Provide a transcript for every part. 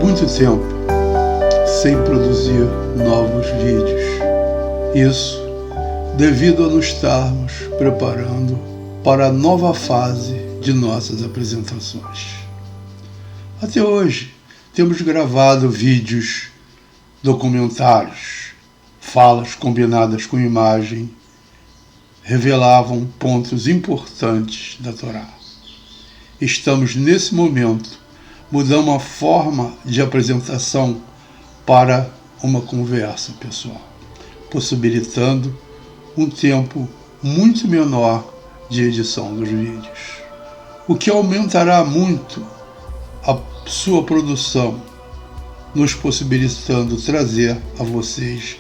muito tempo sem produzir novos vídeos. Isso devido a nos estarmos preparando para a nova fase de nossas apresentações. Até hoje, temos gravado vídeos documentários, falas combinadas com imagem, revelavam pontos importantes da Torá. Estamos, nesse momento, mudando a forma de apresentação para uma conversa pessoal, possibilitando um tempo muito menor de edição dos vídeos, o que aumentará muito a sua produção, nos possibilitando trazer a vocês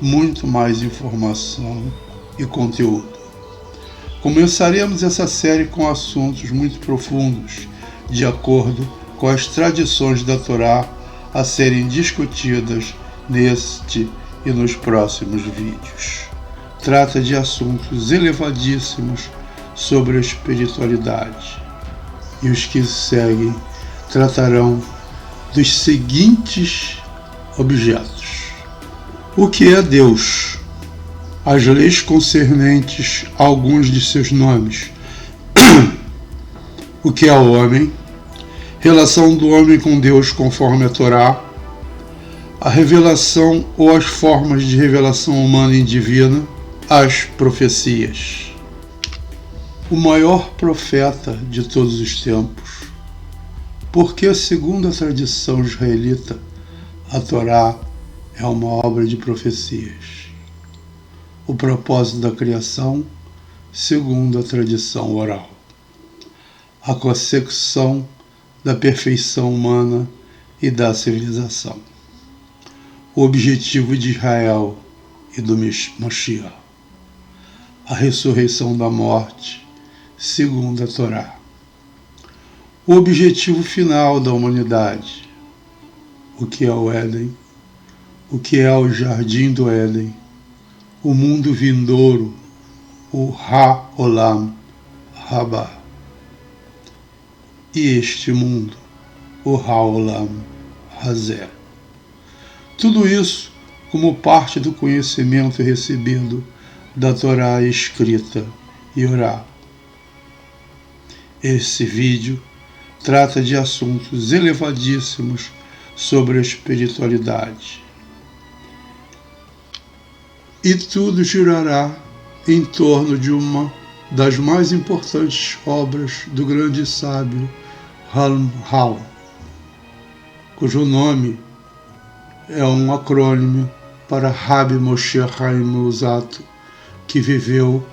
muito mais informação e conteúdo. Começaremos essa série com assuntos muito profundos, de acordo com as tradições da Torá a serem discutidas neste e nos próximos vídeos. Trata de assuntos elevadíssimos sobre a espiritualidade. E os que seguem tratarão dos seguintes objetos: o que é Deus, as leis concernentes a alguns de seus nomes, o que é o homem, relação do homem com Deus conforme a Torá, a revelação ou as formas de revelação humana e divina, as profecias. O maior profeta de todos os tempos, porque, segundo a tradição israelita, a Torá é uma obra de profecias. O propósito da criação, segundo a tradição oral. A consecução da perfeição humana e da civilização. O objetivo de Israel e do Mashiach. A ressurreição da morte, segundo a Torá. O objetivo final da humanidade. O que é o Éden? O que é o Jardim do Éden? O mundo vindouro, o Ha-Olam Rabá. E este mundo, o Ha-Olam Hazé. Tudo isso como parte do conhecimento recebido da Torá escrita e oral. Esse vídeo trata de assuntos elevadíssimos sobre a espiritualidade. E tudo girará em torno de uma das mais importantes obras do grande sábio Ramchal, cujo nome é um acrônimo para Rabbi Moshe Chaim Luzzatto, que viveu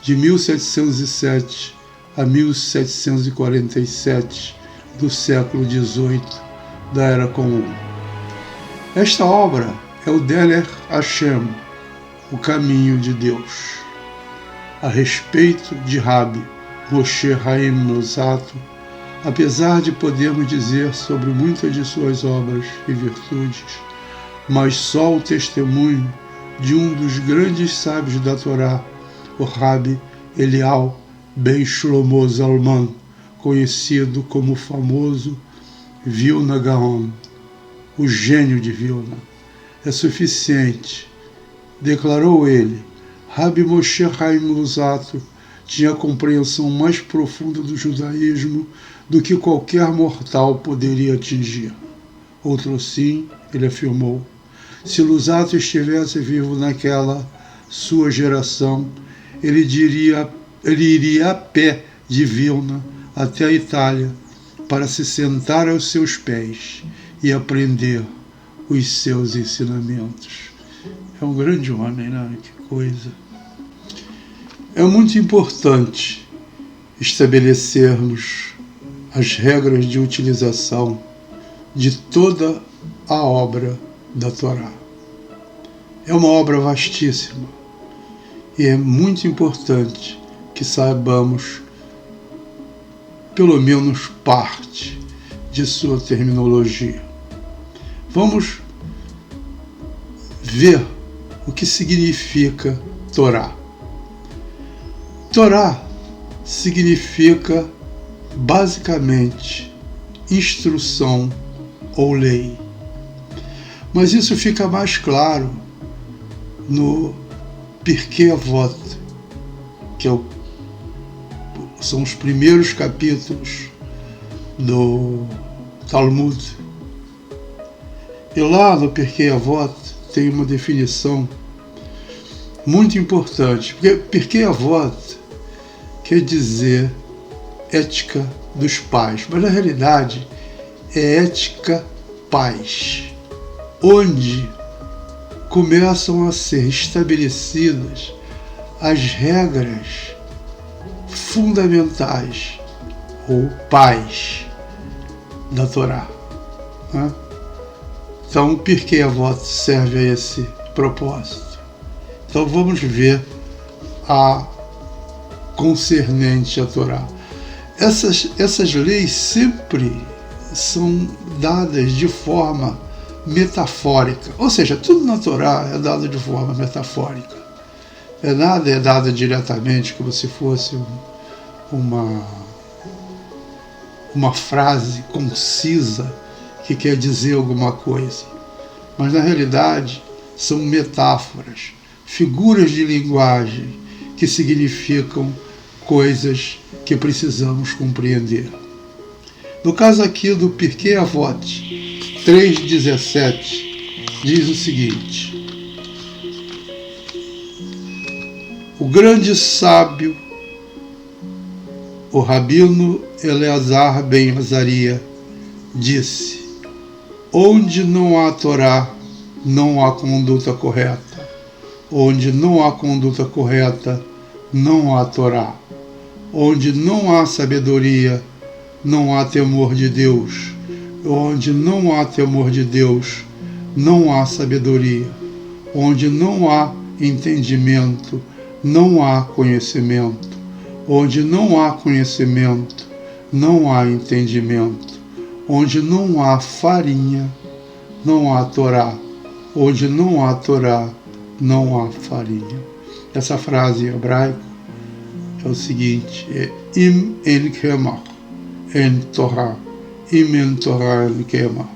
de 1707 a 1747 do século XVIII da Era Comum. Esta obra é o Derech Hashem, o caminho de Deus. A respeito de Rabbi Moshe Chaim Luzzatto, apesar de podermos dizer sobre muitas de suas obras e virtudes, mas só o testemunho de um dos grandes sábios da Torá, o Rabbi Eliyahu ben Shlomo Zalman, conhecido como o famoso Vilna Gaon, o gênio de Vilna, é suficiente. Declarou ele, Rabbi Moshe Chaim Luzzatto tinha a compreensão mais profunda do judaísmo do que qualquer mortal poderia atingir. Outro sim, ele afirmou, se Luzzatto estivesse vivo naquela sua geração, ele iria a pé de Vilna até a Itália para se sentar aos seus pés e aprender os seus ensinamentos. É um grande homem, né? Que coisa. É muito importante estabelecermos as regras de utilização de toda a obra da Torá. É uma obra vastíssima e é muito importante que saibamos pelo menos parte de sua terminologia. Vamos ver o que significa Torá. Torá significa basicamente instrução ou lei. Mas isso fica mais claro no Pirkei Avot, que são os primeiros capítulos do Talmud. E lá no Pirkei Avot tem uma definição muito importante, porque Pirkei Avot quer dizer ética dos pais, mas na realidade é ética pais, onde começam a ser estabelecidas as regras fundamentais ou pais da Torá. Então, o Pirkei Avot serve a esse propósito. Então, vamos ver a concernente à Torá. Essas leis sempre são dadas de forma metafórica, ou seja, tudo na Torá é dado de forma metafórica. Nada é dado diretamente como se fosse uma frase concisa que quer dizer alguma coisa. Mas na realidade são metáforas, figuras de linguagem que significam coisas que precisamos compreender. No caso aqui do Pirkei Avot 3,17, diz o seguinte: o grande sábio, o Rabino Eleazar ben Azaria, disse: onde não há Torá, não há conduta correta. Onde não há conduta correta, não há Torá. Onde não há sabedoria, não há temor de Deus. Onde não há temor de Deus, não há sabedoria. Onde não há entendimento, não há conhecimento. Onde não há conhecimento, não há entendimento. Onde não há farinha, não há Torá. Onde não há Torá, não há farinha. Essa frase em hebraico é o seguinte: Im en kemach, en Torá. Im en Torá en kemach.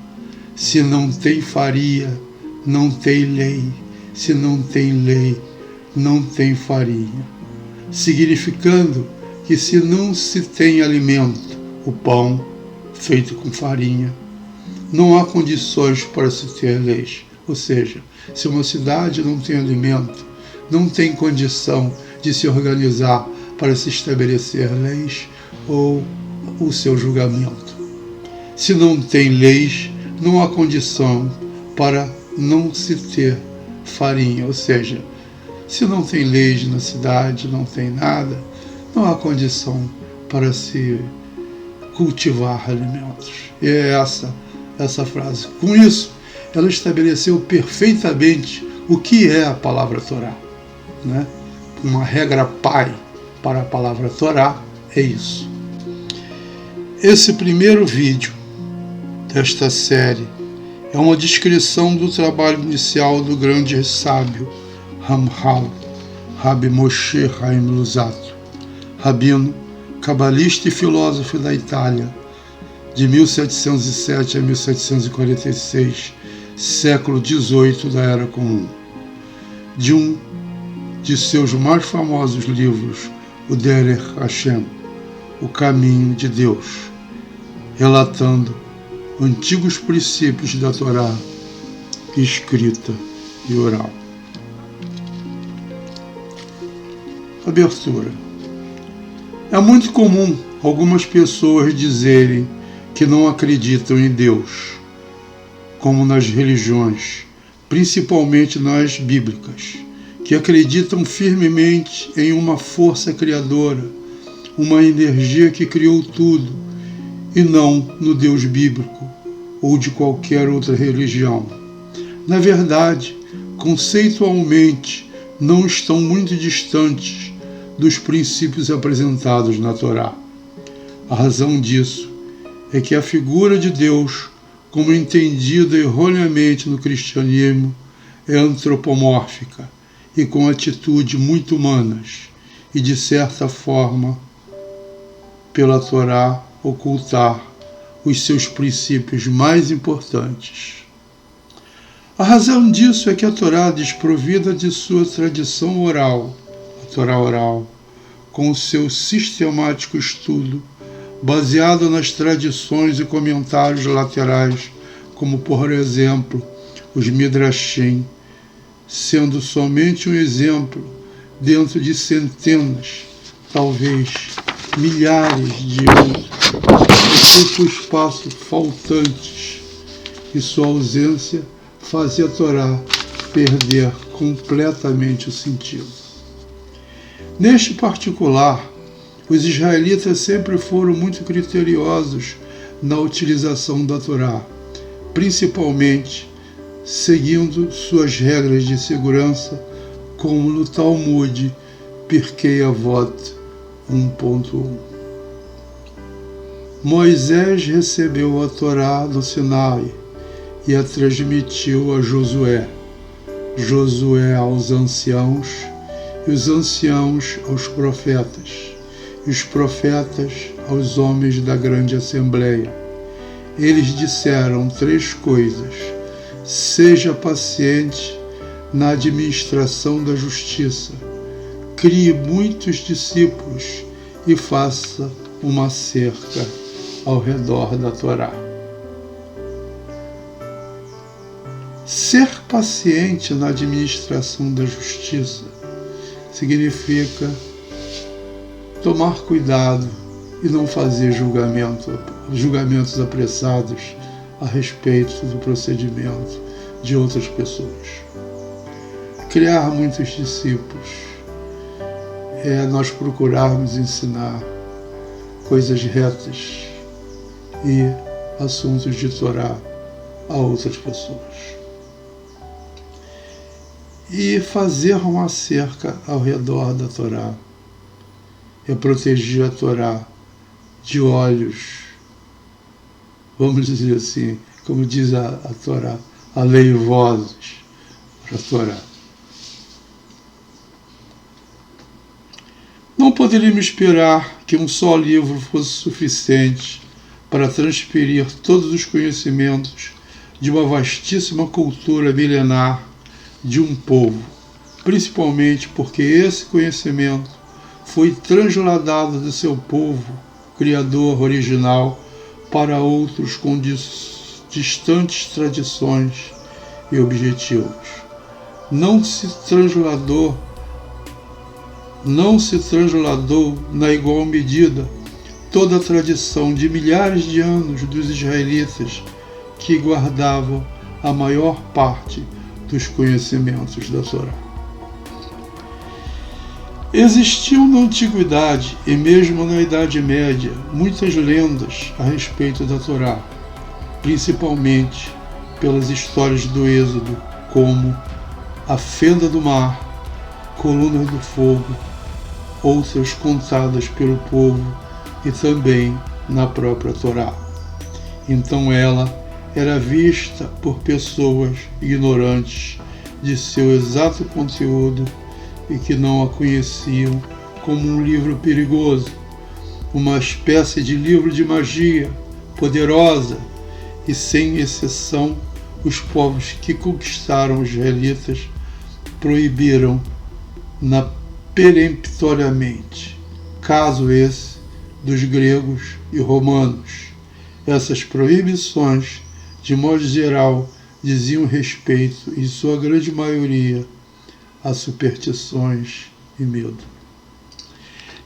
Se não tem farinha, não tem lei. Se não tem lei, não tem farinha. Significando que se não se tem alimento, o pão feito com farinha, não há condições para se ter leis. Ou seja, se uma cidade não tem alimento, não tem condição de se organizar para se estabelecer leis ou o seu julgamento. Se não tem leis, não há condição para não se ter farinha. Ou seja, se não tem leis na cidade, não tem nada, não há condição para se cultivar alimentos. E é essa frase. Com isso, ela estabeleceu perfeitamente o que é a palavra Torá. Uma regra pai para a palavra Torá é isso. Esse primeiro vídeo desta série é uma descrição do trabalho inicial do grande sábio Ramchal, Rabbi Moshe Chaim Luzzatto, rabino, cabalista e filósofo da Itália, de 1707 a 1746, século XVIII da Era Comum. De um de seus mais famosos livros, o Derech Hashem, o Caminho de Deus, relatando antigos princípios da Torá, escrita e oral. Abertura. É muito comum algumas pessoas dizerem que não acreditam em Deus, como nas religiões, principalmente nas bíblicas, que acreditam firmemente em uma força criadora, uma energia que criou tudo, e não no Deus bíblico ou de qualquer outra religião. Na verdade, conceitualmente, não estão muito distantes dos princípios apresentados na Torá. A razão disso é que a figura de Deus, como entendida erroneamente no cristianismo, é antropomórfica e com atitudes muito humanas, e de certa forma, pela Torá, ocultar os seus princípios mais importantes. A razão disso é que a Torá, desprovida de sua tradição oral, a Torá oral, com o seu sistemático estudo, baseado nas tradições e comentários laterais, como, por exemplo, os Midrashim, sendo somente um exemplo dentro de centenas, talvez milhares de outros, ocupa o espaço faltantes e sua ausência fazia a Torá perder completamente o sentido. Neste particular, os israelitas sempre foram muito criteriosos na utilização da Torá, principalmente seguindo suas regras de segurança, como no Talmud Pirkei Avot 1.1. Moisés recebeu a Torá do Sinai e a transmitiu a Josué, Josué aos anciãos, e os anciãos aos profetas, e os profetas aos homens da grande assembleia. Eles disseram 3 coisas: seja paciente na administração da justiça, crie muitos discípulos e faça uma cerca ao redor da Torá. Ser paciente na administração da justiça significa tomar cuidado e não fazer julgamentos apressados a respeito do procedimento de outras pessoas. Criar muitos discípulos é nós procurarmos ensinar coisas retas e assuntos de Torá a outras pessoas. E fazer uma cerca ao redor da Torá é proteger a Torá de olhos, vamos dizer assim, como diz a Torá, aleivosos para a Torá. Não poderíamos esperar que um só livro fosse suficiente para transferir todos os conhecimentos de uma vastíssima cultura milenar de um povo, principalmente porque esse conhecimento foi transladado do seu povo criador original para outros com distantes tradições e objetivos. Não se transladou na igual medida toda a tradição de milhares de anos dos israelitas que guardavam a maior parte dos conhecimentos da Torá. Existiam na Antiguidade e mesmo na Idade Média muitas lendas a respeito da Torá, principalmente pelas histórias do Êxodo, como a fenda do mar, colunas do fogo, outras contadas pelo povo e também na própria Torá. Então ela era vista por pessoas ignorantes de seu exato conteúdo e que não a conheciam como um livro perigoso, uma espécie de livro de magia poderosa, e sem exceção os povos que conquistaram os israelitas proibiram-na peremptoriamente, caso esse dos gregos e romanos. Essas proibições, de modo geral, diziam respeito, em sua grande maioria, a superstições e medo.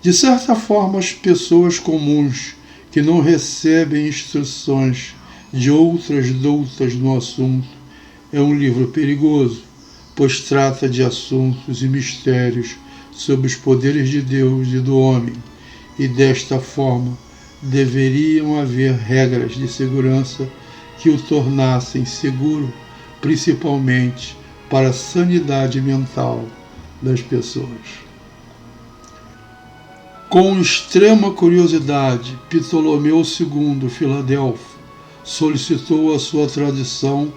De certa forma, as pessoas comuns que não recebem instruções de outras doutas no assunto é um livro perigoso, pois trata de assuntos e mistérios sobre os poderes de Deus e do homem, e desta forma deveriam haver regras de segurança que o tornassem seguro, principalmente para a sanidade mental das pessoas. Com extrema curiosidade, Ptolomeu II, Filadelfo, solicitou a sua tradição,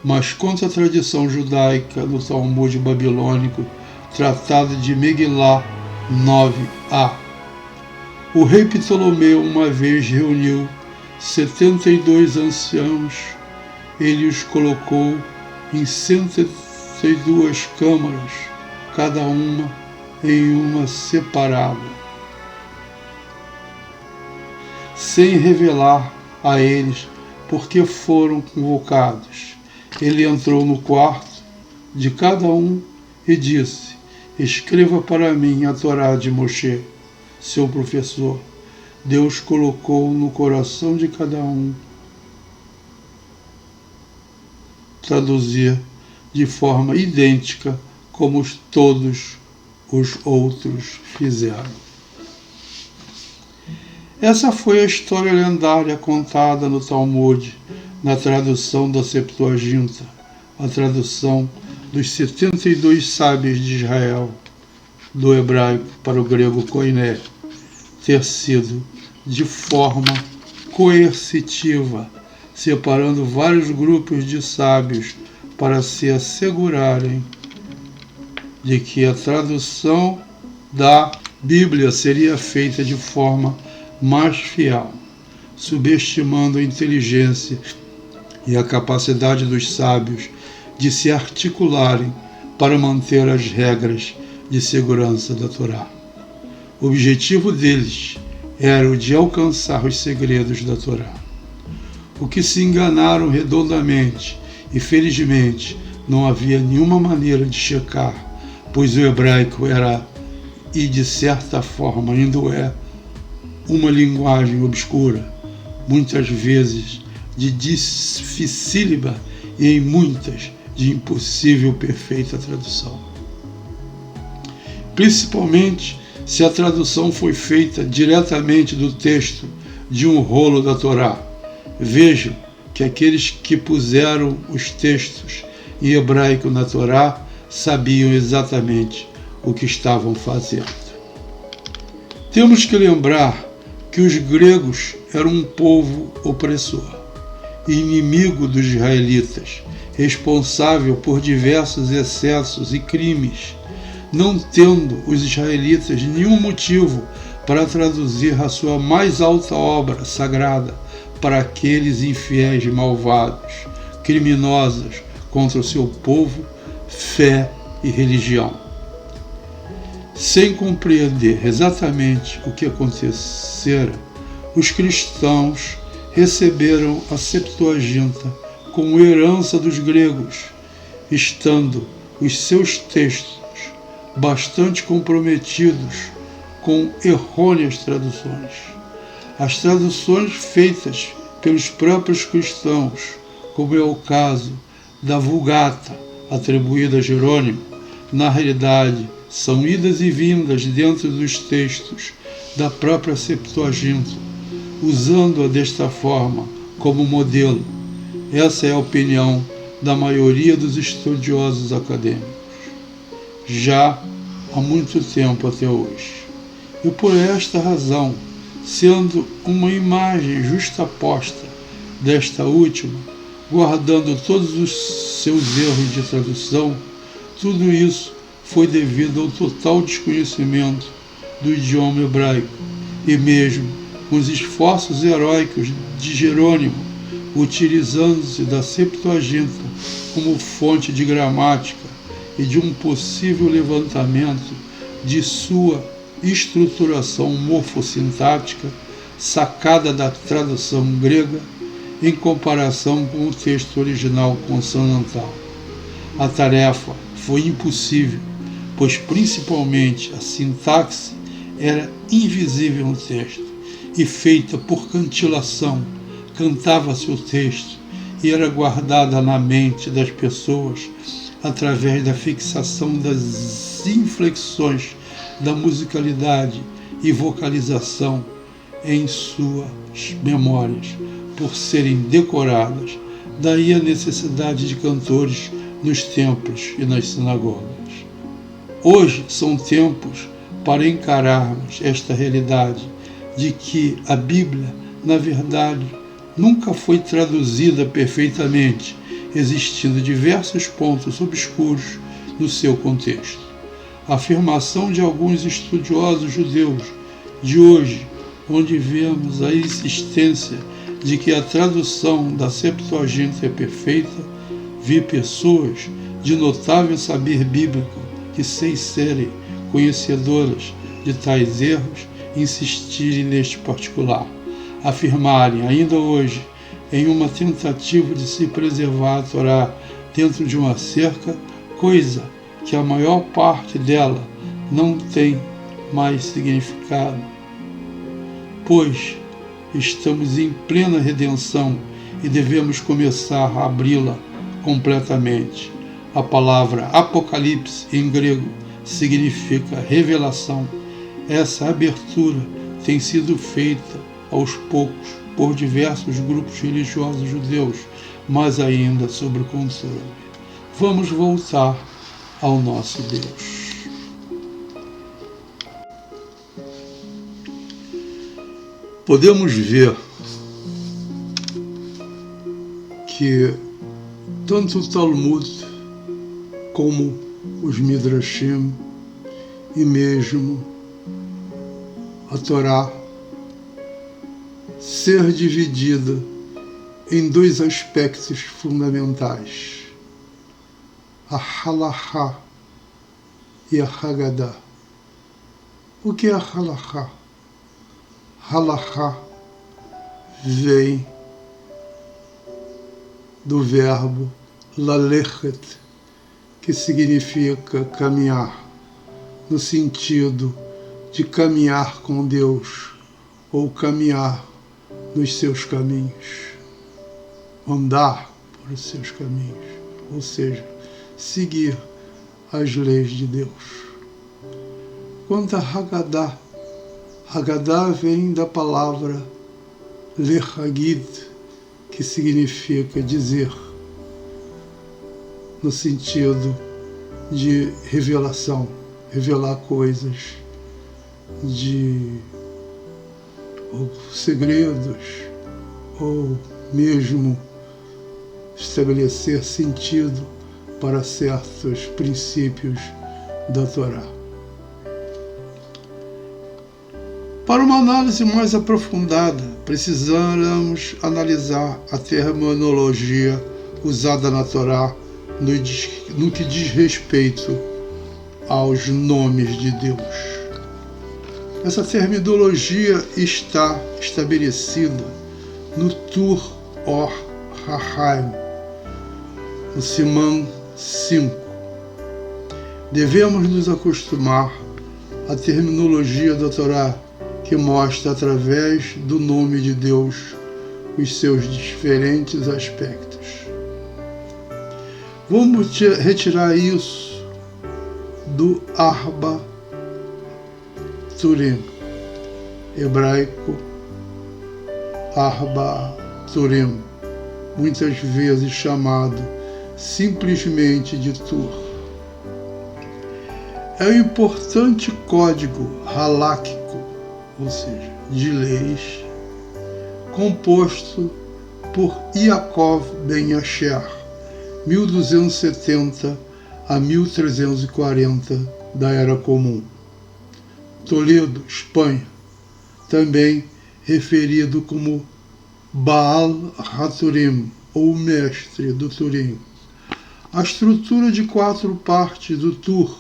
mas contra a tradição judaica do Talmud babilônico, tratado de Megilá 9a. O rei Ptolomeu uma vez reuniu 72 anciãos, ele os colocou em 102 câmaras, cada uma em uma separada, sem revelar a eles por que foram convocados. Ele entrou no quarto de cada um e disse: escreva para mim a Torá de Moshe, seu professor. Deus colocou no coração de cada um traduzir de forma idêntica como todos os outros fizeram. Essa foi a história lendária contada no Talmud, na tradução da Septuaginta, a tradução dos 72 sábios de Israel, do hebraico para o grego koiné, ter sido de forma coercitiva, separando vários grupos de sábios para se assegurarem de que a tradução da Bíblia seria feita de forma mais fiel, subestimando a inteligência e a capacidade dos sábios de se articularem para manter as regras de segurança da Torá. O objetivo deles era o de alcançar os segredos da Torá. O que se enganaram redondamente, e felizmente não havia nenhuma maneira de checar, pois o hebraico era, e de certa forma ainda é, uma linguagem obscura, muitas vezes de dificílima e em muitas de impossível perfeita tradução. Principalmente se a tradução foi feita diretamente do texto de um rolo da Torá. Vejam que aqueles que puseram os textos em hebraico na Torá sabiam exatamente o que estavam fazendo. Temos que lembrar que os gregos eram um povo opressor, inimigo dos israelitas, responsável por diversos excessos e crimes, não tendo os israelitas nenhum motivo para traduzir a sua mais alta obra sagrada para aqueles infiéis malvados, criminosos contra o seu povo, fé e religião. Sem compreender exatamente o que acontecera, os cristãos receberam a Septuaginta como herança dos gregos, estando os seus textos bastante comprometidos com errôneas traduções. As traduções feitas pelos próprios cristãos, como é o caso da Vulgata, atribuída a Jerônimo, na realidade são idas e vindas dentro dos textos da própria Septuaginta, usando-a desta forma como modelo. Essa é a opinião da maioria dos estudiosos acadêmicos, já há muito tempo até hoje. E por esta razão, sendo uma imagem justaposta desta última, guardando todos os seus erros de tradução, tudo isso foi devido ao total desconhecimento do idioma hebraico, e mesmo com os esforços heróicos de Jerônimo, utilizando-se da Septuaginta como fonte de gramática e de um possível levantamento de sua estruturação morfossintática, sacada da tradução grega, em comparação com o texto original consonantal. A tarefa foi impossível, pois principalmente a sintaxe era invisível no texto e feita por cantilação. Cantava-se o texto e era guardada na mente das pessoas através da fixação das inflexões, da musicalidade e vocalização em suas memórias, por serem decoradas. Daí a necessidade de cantores nos templos e nas sinagogas. Hoje são tempos para encararmos esta realidade de que a Bíblia, na verdade, nunca foi traduzida perfeitamente, existindo diversos pontos obscuros no seu contexto. A afirmação de alguns estudiosos judeus de hoje, onde vemos a existência de que a tradução da Septuaginta é perfeita, vi pessoas de notável saber bíblico que, sem serem conhecedoras de tais erros, insistirem neste particular, afirmarem ainda hoje, em uma tentativa de se preservar a Torá dentro de uma cerca, coisa que a maior parte dela não tem mais significado, pois estamos em plena redenção e devemos começar a abri-la completamente. A palavra Apocalipse em grego significa revelação. Essa abertura tem sido feita aos poucos por diversos grupos religiosos judeus, mas ainda sob controle. Vamos voltar ao nosso Deus. Podemos ver que tanto o Talmud como os Midrashim e mesmo a Torá ser dividida em dois aspectos fundamentais, a Halachá e a Haggadah. O que é a Halachá? Halachá vem do verbo lalechet, que significa caminhar, no sentido de caminhar com Deus ou caminhar nos seus caminhos, andar por os seus caminhos, ou seja, seguir as leis de Deus. Quanto a Haggadah, Haggadah vem da palavra lehagid, que significa dizer, no sentido de revelação, revelar coisas, de ou segredos, ou mesmo estabelecer sentido para certos princípios da Torá. Para uma análise mais aprofundada, precisamos analisar a terminologia usada na Torá no que diz respeito aos nomes de Deus. Essa terminologia está estabelecida no Tur Or Hachaim, no Siman 5. Devemos nos acostumar à terminologia da Torá, que mostra através do nome de Deus os seus diferentes aspectos. Vamos retirar isso do Arba Turim, hebraico Arba Turim, muitas vezes chamado simplesmente de Tur. É um importante código haláquico, ou seja, de leis, composto por Yaakov ben Asher, 1270 a 1340 da Era Comum. Toledo, Espanha, também referido como Baal HaTurim, ou mestre do Turim. A estrutura de 4 partes do Tur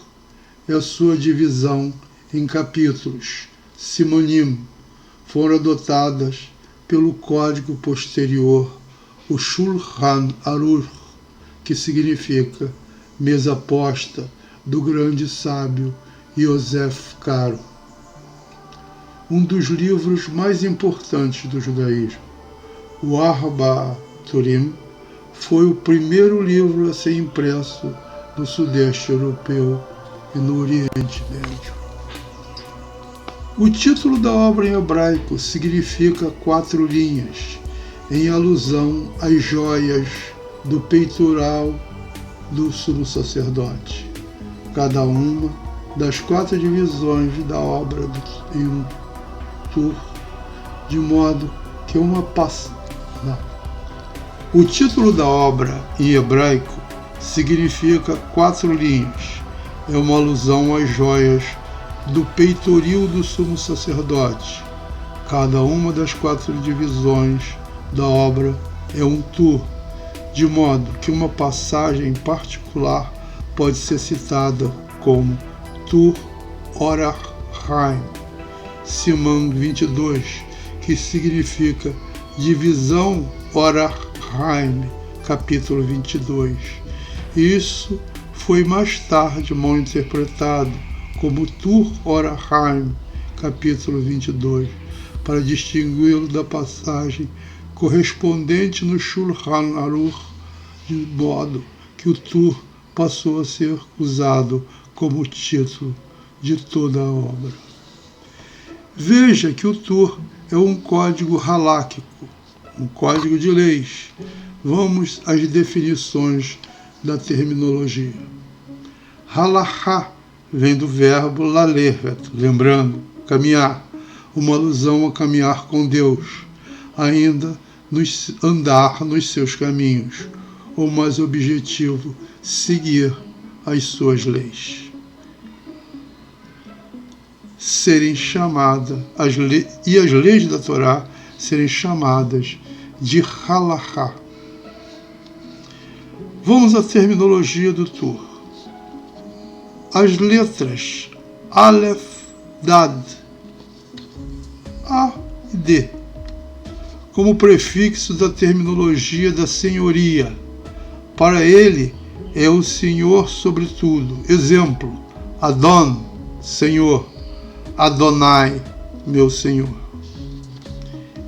e a sua divisão em capítulos, Simonim, foram adotadas pelo código posterior, o Shulchan Aruch, que significa mesa posta do grande sábio Yosef Karo, um dos livros mais importantes do judaísmo. O Arba Turim foi o primeiro livro a ser impresso no Sudeste Europeu e no Oriente Médio. O título da obra em hebraico significa 4 linhas, em alusão às joias do peitoral do sumo sacerdote. Cada uma das 4 divisões da obra em um Tur, de modo que uma passa. O título da obra em hebraico significa 4 linhas, é uma alusão às joias do peitoril do sumo sacerdote. Cada uma das 4 divisões da obra é um tur, de modo que uma passagem particular pode ser citada como Tur Orach Chaim, Simão 22, que significa divisão Orach Chaim, capítulo 22. Isso foi mais tarde mal interpretado como Tur Orach Chaim, capítulo 22, para distingui-lo da passagem correspondente no Shulchan Aruch, de modo que o Tur passou a ser usado como título de toda a obra. Veja que o Tur é um código halakhico, um código de leis. Vamos às definições da terminologia. Halachá vem do verbo laleret, lembrando, caminhar, uma alusão a caminhar com Deus, ainda andar nos seus caminhos, ou mais objetivo, seguir as suas leis. Serem chamadas, as leis da Torá serem chamadas de halachá. Vamos à terminologia do Tur. As letras Aleph, Dad, A e D, como prefixo da terminologia da senhoria. Para ele é o Senhor sobre tudo. Exemplo, Adon, Senhor. Adonai, meu Senhor.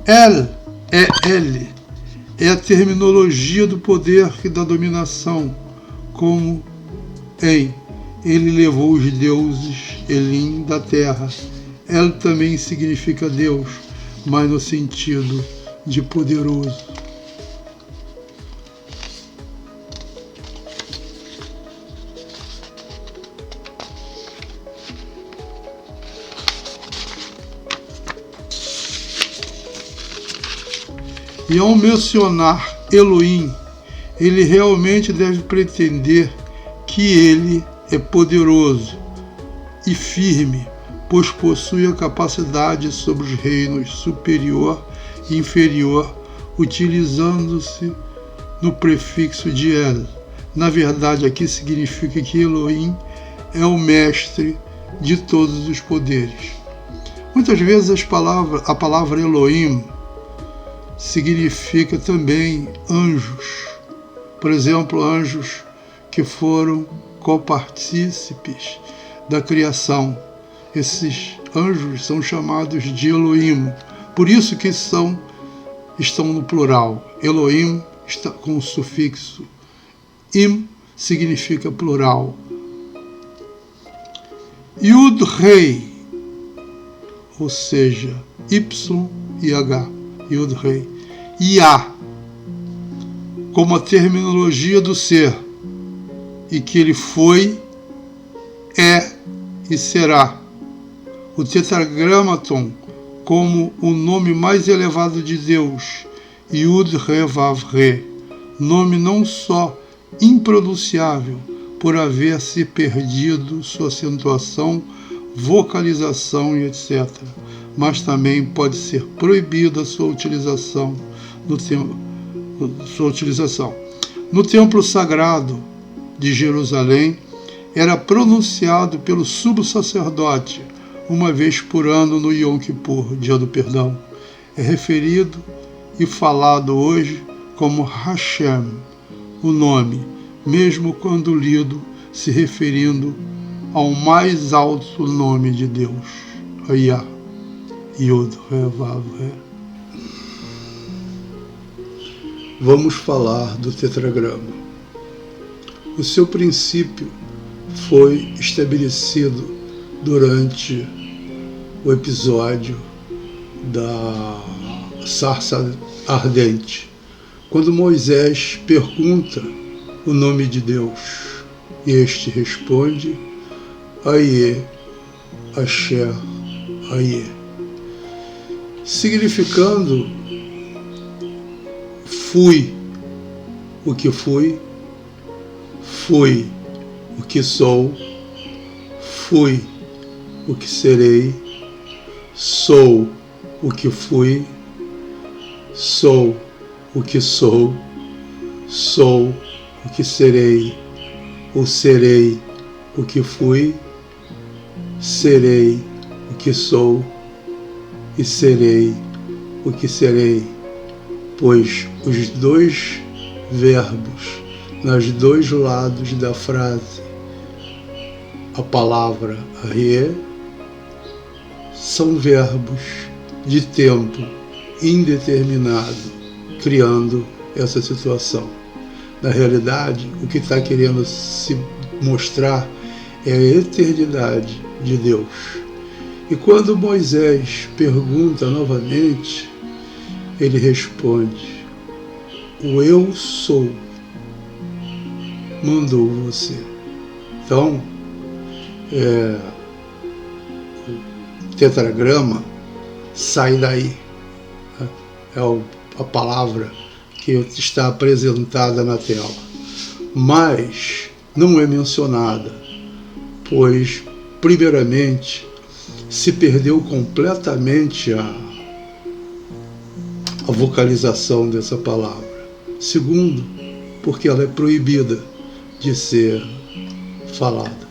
El é ele. É a terminologia do poder e da dominação, como em ele levou os deuses Elim da terra. El também significa Deus, mas no sentido de poderoso. E ao mencionar Elohim, ele realmente deve pretender que ele é poderoso e firme, pois possui a capacidade sobre os reinos superior e inferior, utilizando-se no prefixo de El. Na verdade, aqui significa que Elohim é o mestre de todos os poderes. Muitas vezes a palavra Elohim significa também anjos. Por exemplo, anjos que foram copartícipes da criação. Esses anjos são chamados de Elohim. Por isso que estão no plural. Elohim está com o sufixo im, significa plural. Yud Rei, ou seja, Y e H. Yud Rei. Yah, como a terminologia do ser, e que ele foi, é e será. O Tetragramaton, como o nome mais elevado de Deus, Yud Re Vav Re, nome não só impronunciável por haver se perdido sua acentuação, vocalização e etc., mas também pode ser proibida a sua utilização no templo sagrado de Jerusalém. Era pronunciado pelo sumo sacerdote uma vez por ano no Yom Kippur, dia do perdão. É referido e falado hoje como Hashem, o nome, mesmo quando lido se referindo ao mais alto nome de Deus, Yah, Yod Re Vav Re. Vamos falar do tetragrama. O seu princípio foi estabelecido durante o episódio da sarça ardente, quando Moisés pergunta o nome de Deus, e este responde Aie, Asher, Aie, significando fui o que fui, fui o que sou, fui o que serei, sou o que fui, sou o que sou, sou o que serei, ou serei o que fui, serei o que sou e serei o que serei, pois os dois verbos nos dois lados da frase, a palavra arrie, são verbos de tempo indeterminado, criando essa situação. Na realidade, o que está querendo se mostrar é a eternidade de Deus. E quando Moisés pergunta novamente, ele responde: o eu sou mandou você. Então, o tetragrama sai daí. É a palavra que está apresentada na tela. Mas não é mencionada, pois, primeiramente, se perdeu completamente a vocalização dessa palavra. Segundo, porque ela é proibida de ser falada.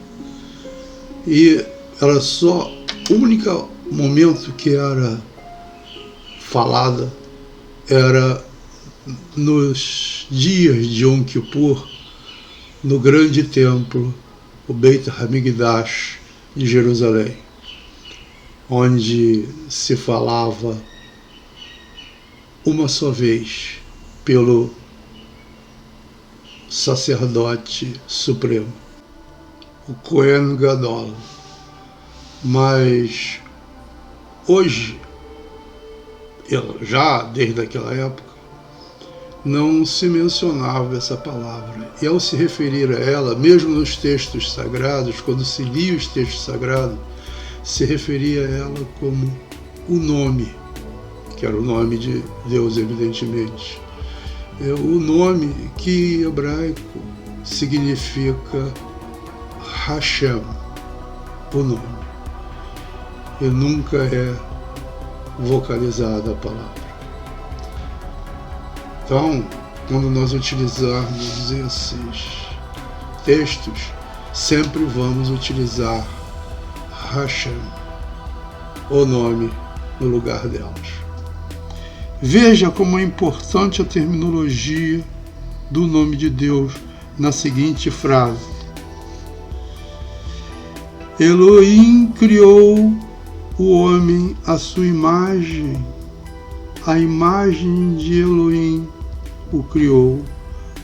E ela só, o único momento que era falada era nos dias de Yom Kippur, no grande templo, o Beit HaMikdash de Jerusalém, onde se falava uma só vez pelo sacerdote supremo, o Kohen Gadol. Mas hoje, já desde aquela época, não se mencionava essa palavra. E ao se referir a ela, mesmo nos textos sagrados, quando se lia os textos sagrados, se referia a ela como o nome, que era o nome de Deus, evidentemente. É o nome que em hebraico significa Hashem, o nome. E nunca é vocalizada a palavra. Então, quando nós utilizarmos esses textos, sempre vamos utilizar Hashem, o nome, no lugar delas. Veja como é importante a terminologia do nome de Deus na seguinte frase: Elohim criou o homem à sua imagem, a imagem de Elohim o criou,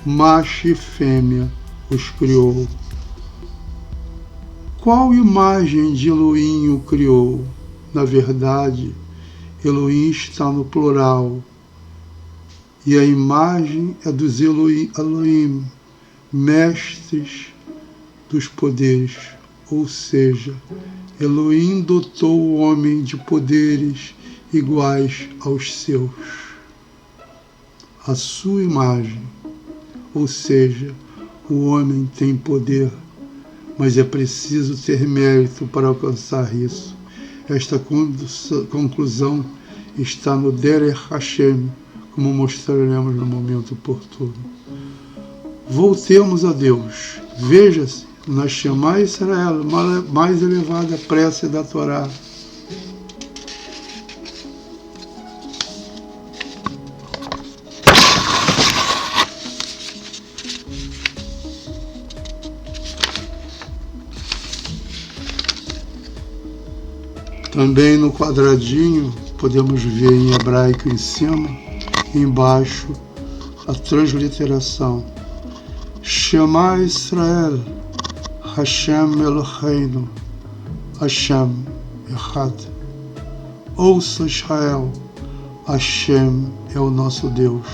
macho e fêmea os criou. Qual imagem de Elohim o criou? Na verdade, Elohim está no plural, e a imagem é dos Elohim, mestres dos poderes, ou seja, Elohim dotou o homem de poderes iguais aos seus. A sua imagem, ou seja, o homem tem poder, mas é preciso ter mérito para alcançar isso. Esta conclusão está no Derech Hashem, como mostraremos no momento oportuno. Voltemos a Deus. Veja-se na Shema Israel, mais elevada prece da Torá. Também no quadradinho podemos ver em hebraico em cima e embaixo a transliteração. Shema Israel, Hashem Eloheinu, Hashem Echad. Ouça Israel, Hashem é o nosso Deus,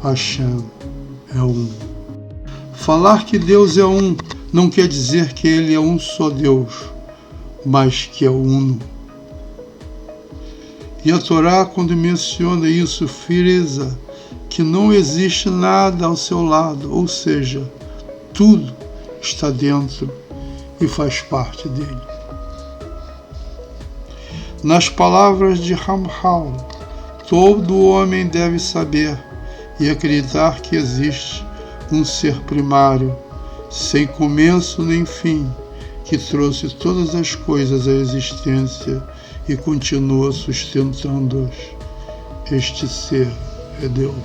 Hashem é um. Falar que Deus é um não quer dizer que Ele é um só Deus, mas que é uno. E a Torá, quando menciona isso, frisa que não existe nada ao seu lado, ou seja, tudo está dentro e faz parte dele. Nas palavras de Ramchal, todo homem deve saber, e acreditar que existe um ser primário, sem começo nem fim, que trouxe todas as coisas à existência e continua sustentando-as. Este ser é Deus.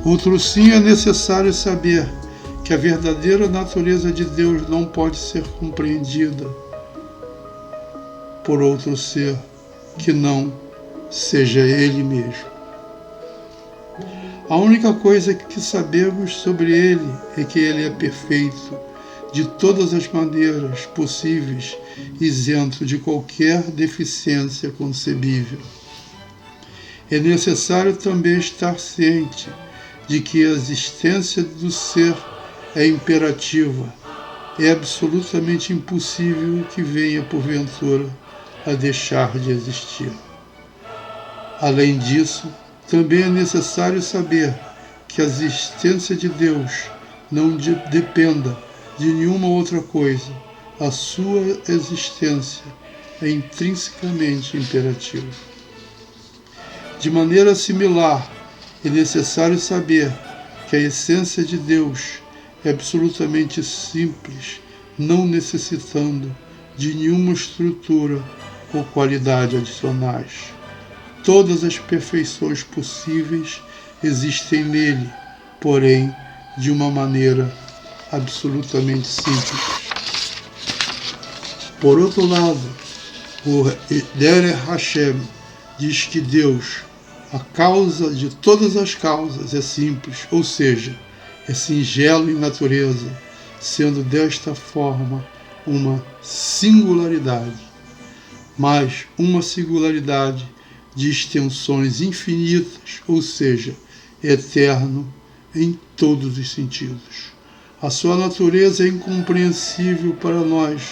Outro sim, é necessário saber que a verdadeira natureza de Deus não pode ser compreendida por outro ser que não seja Ele mesmo. A única coisa que sabemos sobre Ele é que Ele é perfeito, de todas as maneiras possíveis, isento de qualquer deficiência concebível. É necessário também estar ciente de que a existência do ser é imperativa. É absolutamente impossível que venha, porventura, a deixar de existir. Além disso, também é necessário saber que a existência de Deus não dependa de nenhuma outra coisa. A sua existência é intrinsecamente imperativa. De maneira similar, é necessário saber que a essência de Deus é absolutamente simples, não necessitando de nenhuma estrutura ou qualidade adicionais. Todas as perfeições possíveis existem nele, porém, de uma maneira absolutamente simples. Por outro lado, o Derech Hashem diz que Deus, a causa de todas as causas, é simples, ou seja, é singelo em natureza, sendo desta forma uma singularidade, mas uma singularidade de extensões infinitas, ou seja, eterno em todos os sentidos. A sua natureza é incompreensível para nós,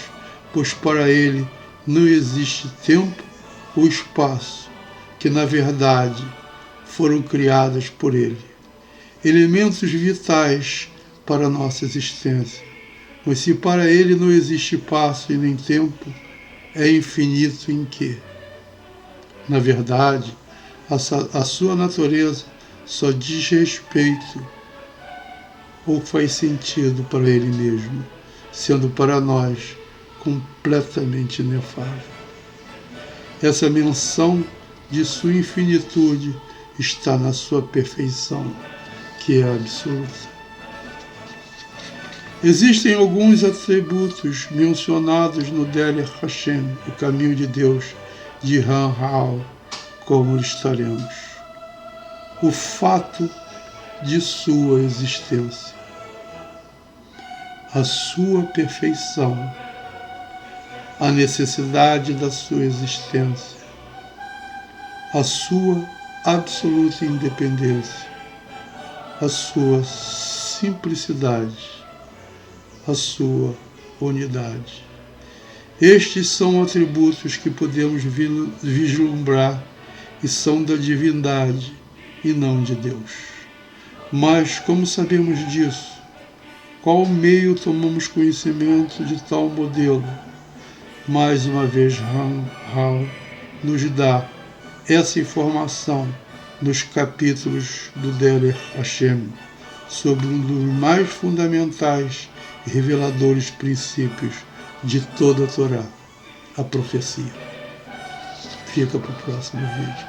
pois para ele não existe tempo ou espaço, que na verdade foram criadas por ele. Elementos vitais para a nossa existência. Mas se para ele não existe espaço e nem tempo, é infinito em que? Na verdade, a sua natureza só diz respeito ou faz sentido para ele mesmo, sendo para nós completamente inefável. Essa menção de sua infinitude está na sua perfeição, que é absoluta. Existem alguns atributos mencionados no Derech Hashem, o caminho de Deus, de Han Hao, como listaremos. O fato de sua existência, a sua perfeição, a necessidade da sua existência, a sua absoluta independência, a sua simplicidade, a sua unidade. Estes são atributos que podemos vislumbrar e são da divindade e não de Deus. Mas como sabemos disso? Qual meio tomamos conhecimento de tal modelo? Mais uma vez, Han Hao nos dá essa informação nos capítulos do Derech Hashem sobre um dos mais fundamentais e reveladores princípios de toda a Torá, a profecia. Fica para o próximo vídeo.